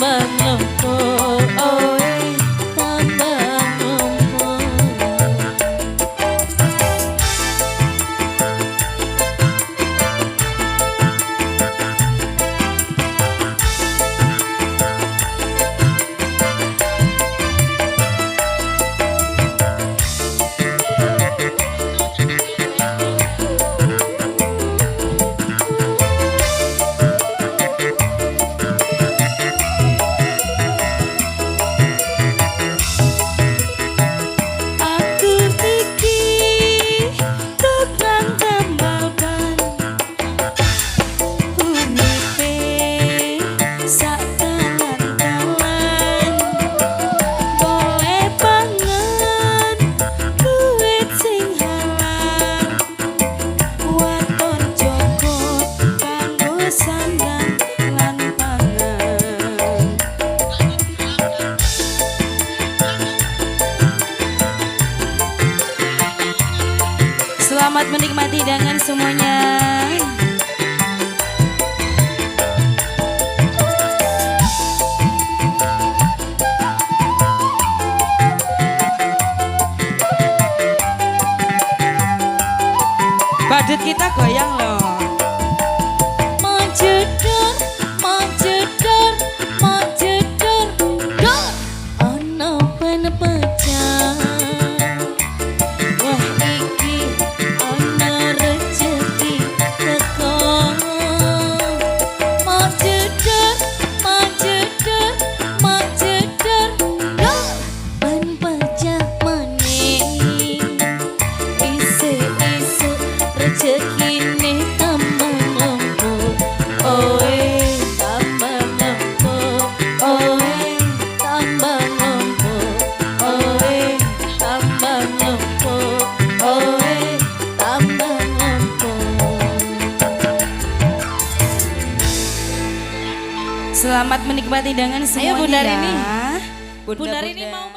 tambah ngempuk, oh tambah ngempuk. Selamat menikmati dengan semuanya. Badut kita goyang loh. Mau jedor, mau jedor, mau jedor, dor. Ono ben pecah. Wah iki ono rezeki teko. Mau jedor, mau jedor, mau jedor, dor. Ben pecah meneh. Isuk-isuk rezekine tambah ngempuk, oe tambah ngempuk, oe tambah ngempuk, oe tambah ngempuk, oe tambah ngempuk. Selamat menikmati dengan semuanya. Ayo Bunda Rini. Bunda Rini mau